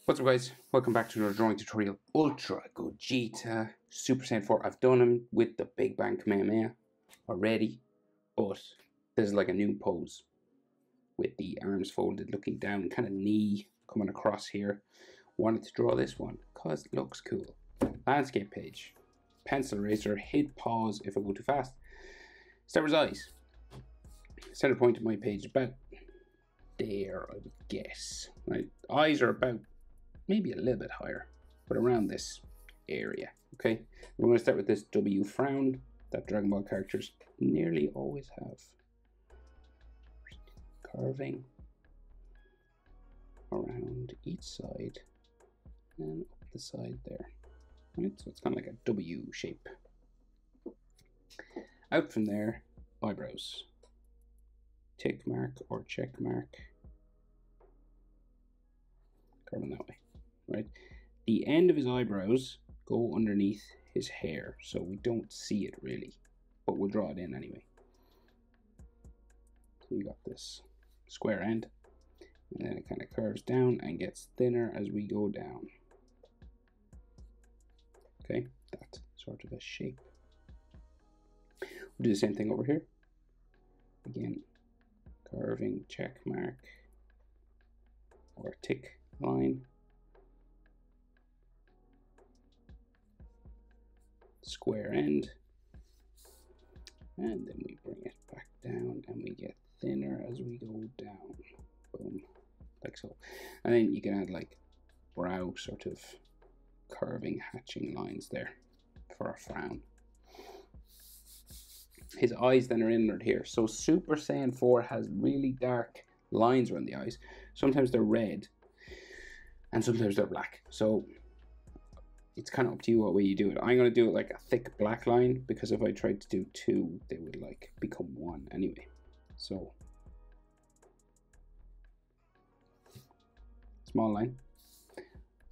What's up guys, welcome back to another drawing tutorial. Ultra Gogeta Super Saiyan 4. I've done him with the Big Bang Kamehameha already, but this is like a new pose with the arms folded looking down, kind of knee coming across here. Wanted to draw this one because it looks cool. Landscape page, pencil eraser, hit pause if I go too fast. Start with his eyes. Center point of my page about there, I would guess. Right, eyes are about maybe a little bit higher, but around this area. Okay, we're going to start with this W frown that Dragon Ball characters nearly always have. Carving around each side and up the side there. Right, so it's kind of like a W shape. Out from there, eyebrows. Tick mark or check mark. Carving that way. Right, the end of his eyebrows go underneath his hair, so we don't see it really, but we'll draw it in anyway. So you got this square end, and then it kind of curves down and gets thinner as we go down. Okay, that's sort of a shape. We'll do the same thing over here. Again, carving check mark or tick line. Square end, and then we bring it back down and we get thinner as we go down. Boom, like so. And then you can add like brow sort of curving hatching lines there for a frown. His eyes then are inward here. So Super Saiyan 4 has really dark lines around the eyes. Sometimes they're red and sometimes they're black, so it's kind of up to you what way you do it. I'm going to do it like a thick black line, because if I tried to do two, they would like become one anyway. So, small line,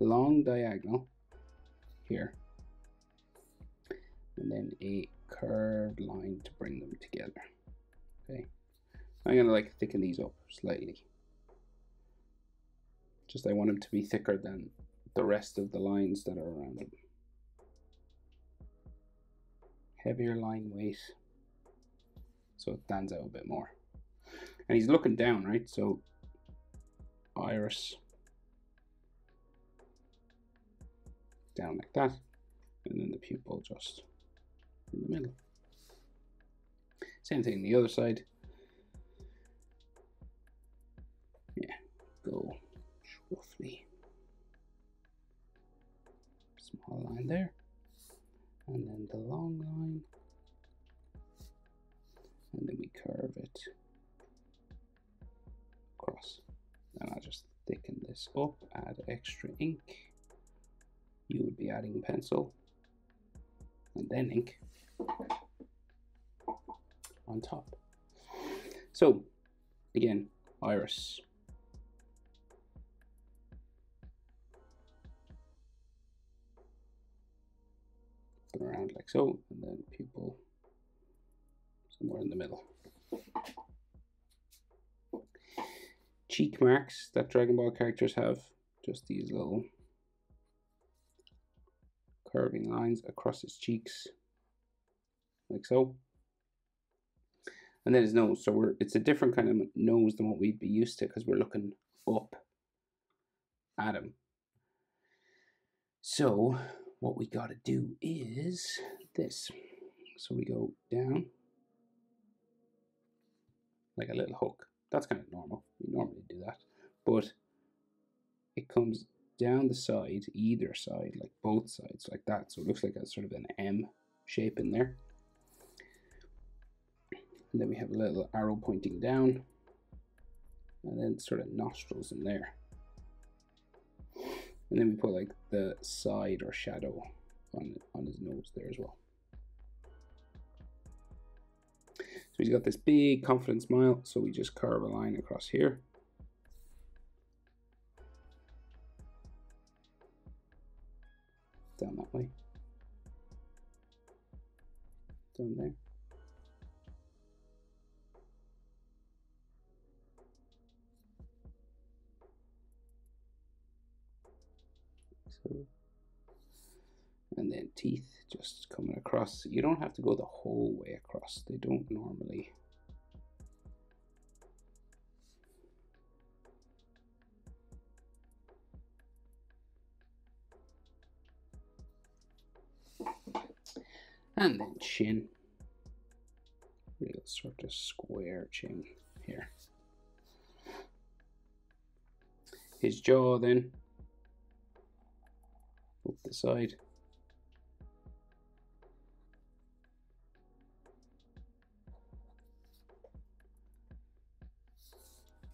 long diagonal here, and then a curved line to bring them together. Okay, I'm going to like thicken these up slightly. Just I want them to be thicker than the rest of the lines that are around him. Heavier line weight, so it stands out a bit more. And he's looking down, right? So iris down like that, and then the pupil just in the middle. Same thing on the other side. Yeah, go roughly. Small line there, and then the long line, and then we curve it across. And I'll just thicken this up, add extra ink. You would be adding pencil and then ink on top. So again, iris. Around like so, and then pupil somewhere in the middle. Cheek marks that Dragon Ball characters have, just these little curving lines across his cheeks, like so. And then his nose, so it's a different kind of nose than what we'd be used to, because we're looking up at him. So what we got to do is this. So we go down like a little hook. That's kind of normal. We normally do that. But it comes down the side, either side, like both sides, like that. So it looks like a sort of an M shape in there. And then we have a little arrow pointing down. And then sort of nostrils in there. And then we put like the side or shadow on his nose there as well. So he's got this big confident smile, so we just carve a line across here. Down that way. Down there. So, and then teeth just coming across. You don't have to go the whole way across. They don't normally. And then chin. Real sort of square chin here. His jaw then. Up the side.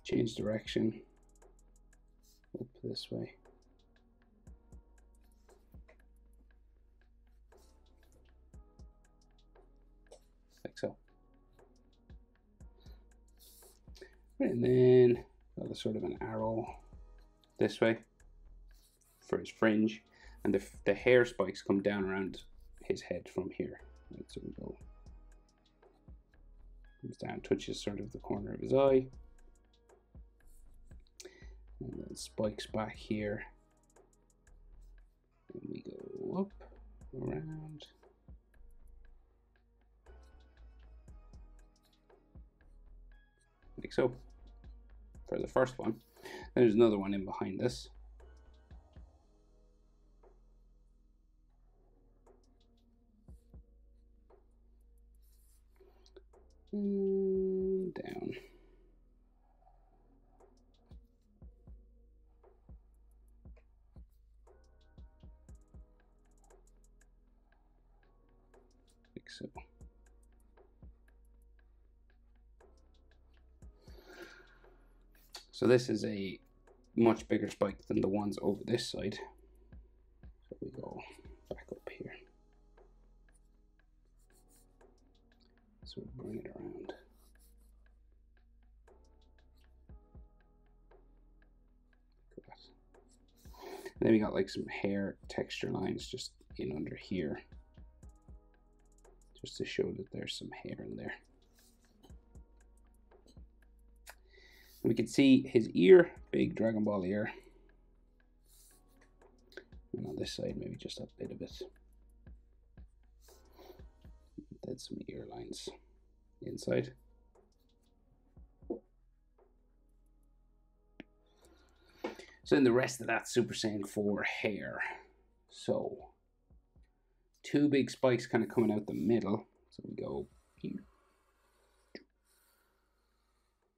Change direction. Up this way. Like so. And then got a sort of an arrow this way for his fringe, and the hair spikes come down around his head from here. Right, so we go, comes down, touches sort of the corner of his eye, and then spikes back here, and we go up, around, like so, for the first one. There's another one in behind this. Down. Like so. So this is a much bigger spike than the ones over this side. So we go back up here. So we bring it around. And then we got like some hair texture lines just in under here, just to show that there's some hair in there. And we can see his ear, big Dragon Ball ear. And on this side, maybe just a bit of it. That's some ear lines inside. So then the rest of that Super Saiyan 4 hair. So 2 big spikes kind of coming out the middle. So we go here.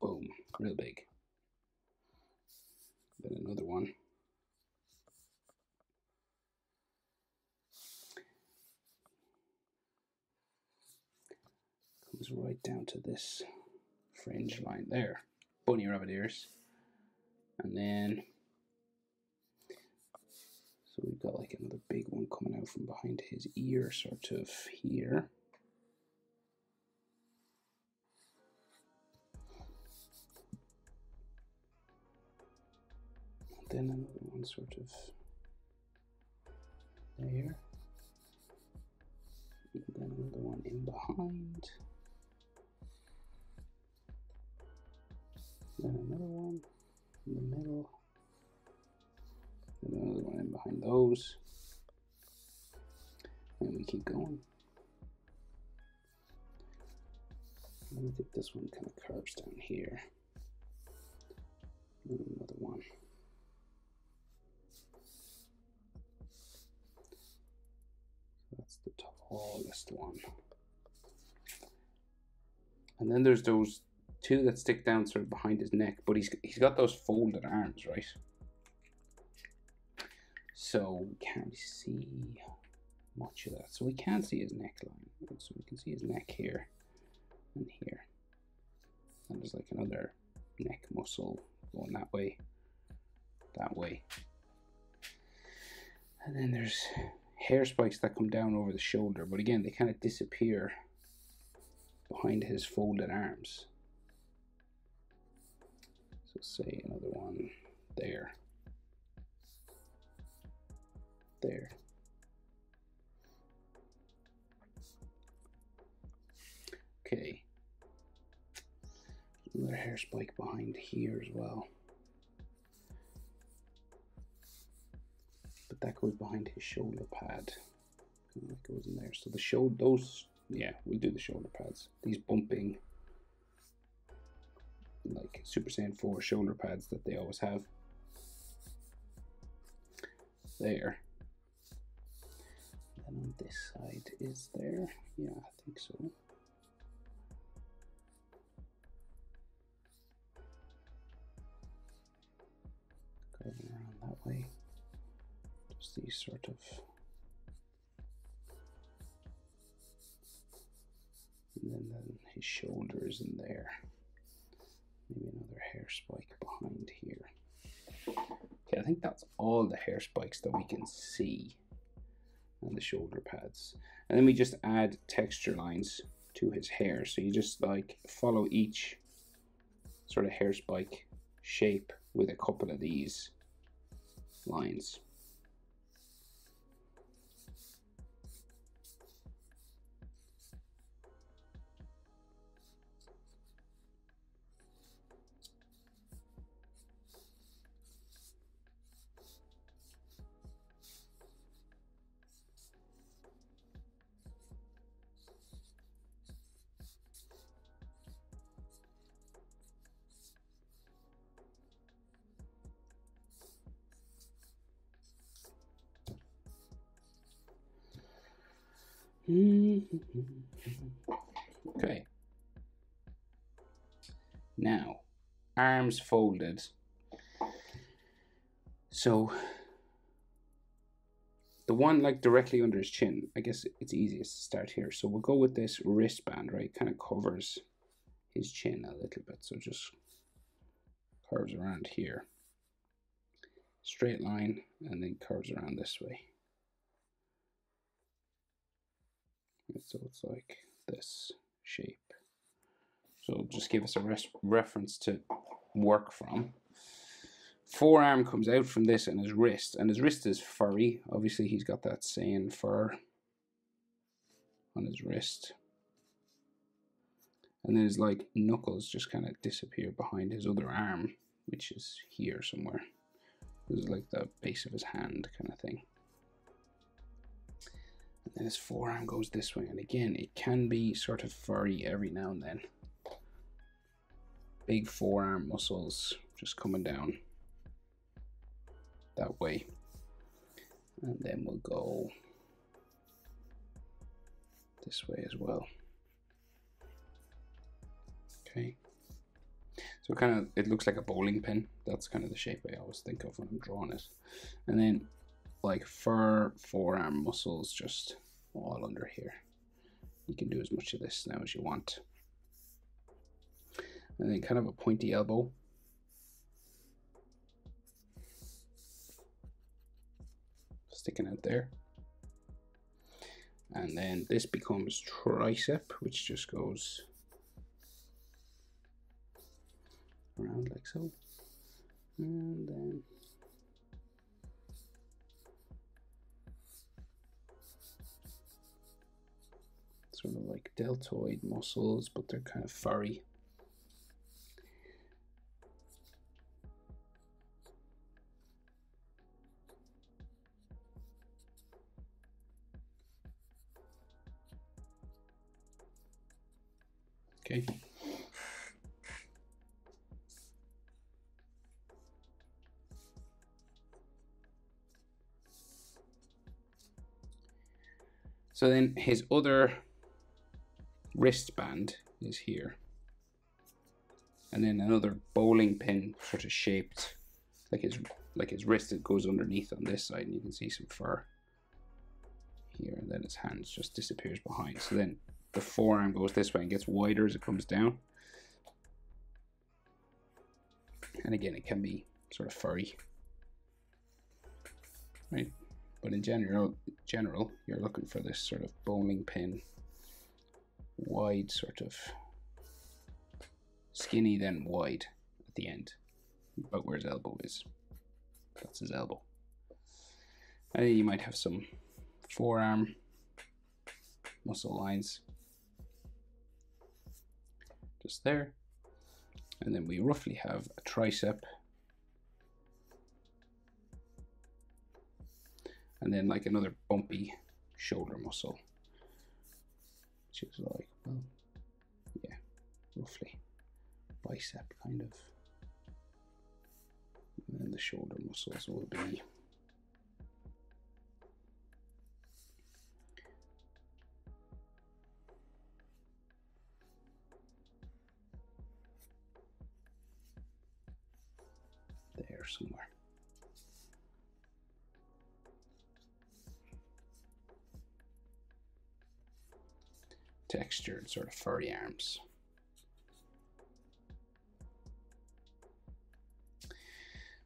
Boom, real big. Then another one. Comes right down to this fringe line there. Bunny rabbit ears. And then, so we've got like another big one coming out from behind his ear, sort of here. And then another one sort of there. And then another one in behind. Then another one in the middle. And another one in behind those. And we keep going. And I think this one kind of curves down here. And another one. So that's the tallest one. And then there's those 2 that stick down sort of behind his neck, but he's got those folded arms, right? So we can't see much of that. So we can see his neckline. So we can see his neck here and here. And there's like another neck muscle going that way. And then there's hair spikes that come down over the shoulder, but again, they kind of disappear behind his folded arms. So say another one there. There. Okay. Another hair spike behind here as well. But that goes behind his shoulder pad. That goes in there. So the shoulder, those, yeah, we'll do the shoulder pads. These bumping, like Super Saiyan 4 shoulder pads that they always have. There. And on this side is there. Yeah, I think so. Curving around that way. Just these sort of. And then his shoulders in there. Maybe another hair spike behind here. Okay, I think that's all the hair spikes that we can see on the shoulder pads. And then we just add texture lines to his hair. So you just like follow each sort of hair spike shape with a couple of these lines. Okay. Now, arms folded. So the one like directly under his chin, I guess it's easiest to start here. So we'll go with this wristband, right? Kind of covers his chin a little bit. So just curves around here. Straight line and then curves around this way. So it's like this shape. So it'll just give us a reference to work from. Forearm comes out from this and his wrist is furry. Obviously he's got that Saiyan fur on his wrist. And then his like knuckles just kind of disappear behind his other arm, which is here somewhere. This is like the base of his hand kind of thing. And then his forearm goes this way, and again it can be sort of furry every now and then. Big forearm muscles just coming down that way. And then we'll go this way as well. Okay. So kind of, it looks like a bowling pin. That's kind of the shape I always think of when I'm drawing it. And then like fur forearm muscles just all under here. You can do as much of this now as you want. And then kind of a pointy elbow. Sticking out there. And then this becomes tricep, which just goes around like so. And then sort of like deltoid muscles, but they're kind of furry. Okay. So then his other wristband is here. And then another bowling pin sort of shaped like his wrist that goes underneath on this side, and you can see some fur here, and then his hands just disappears behind. So then the forearm goes this way and gets wider as it comes down. And again, it can be sort of furry, right? But in general, you're looking for this sort of bowling pin, wide sort of skinny, then wide at the end, about where his elbow is. That's his elbow. And then you might have some forearm muscle lines just there. And then we roughly have a tricep. And then like another bumpy shoulder muscle, which is like, well, yeah, roughly bicep kind of. And then the shoulder muscles will be there somewhere. Textured sort of furry arms.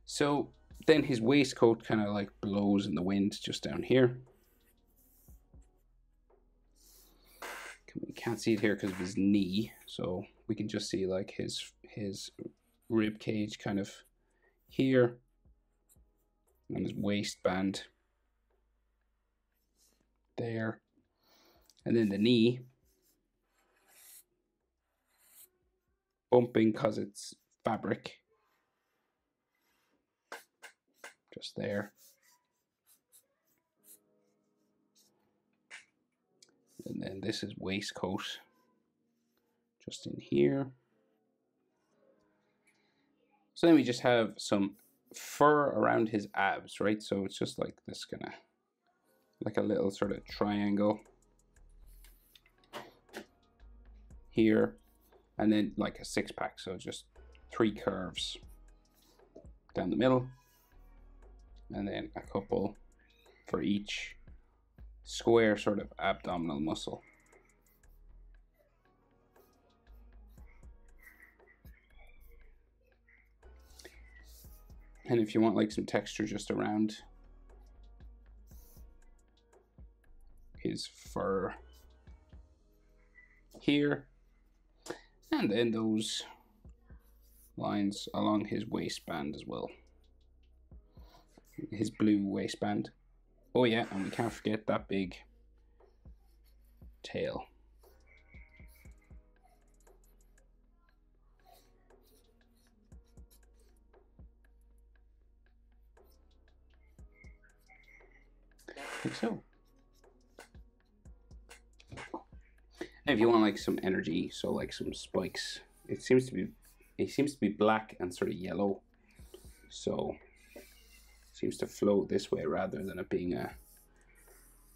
So then his waistcoat kind of like blows in the wind just down here. We can't see it here because of his knee, so we can just see like his rib cage kind of here, and his waistband there, and then the knee bumping because it's fabric just there. And then this is waistcoat just in here. So then we just have some fur around his abs, right? So it's just like this kind of, like a little sort of triangle here. And then like a six pack, so just 3 curves down the middle. And then a couple for each square sort of abdominal muscle. And if you want like some texture just around his fur here, and then those lines along his waistband as well, his blue waistband. Oh yeah, and we can't forget that big tail. Like so. And if you want like some energy, so like some spikes, it seems to be black and sort of yellow, so seems to float this way rather than it being a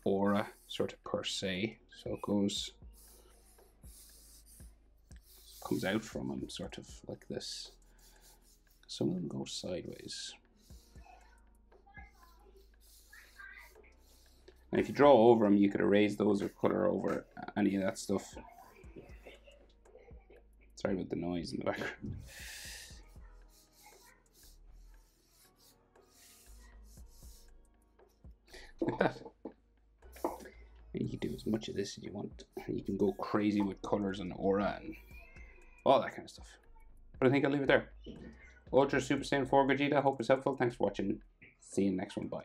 aura sort of per se. So it comes out from him sort of like this. Some of them go sideways. And if you draw over them, you could erase those or color over any of that stuff. Sorry about the noise in the background. Like that. And you can do as much of this as you want. You can go crazy with colors and aura and all that kind of stuff. But I think I'll leave it there. Ultra Super Saiyan 4 Gogeta. Hope it's helpful. Thanks for watching. See you in the next one. Bye.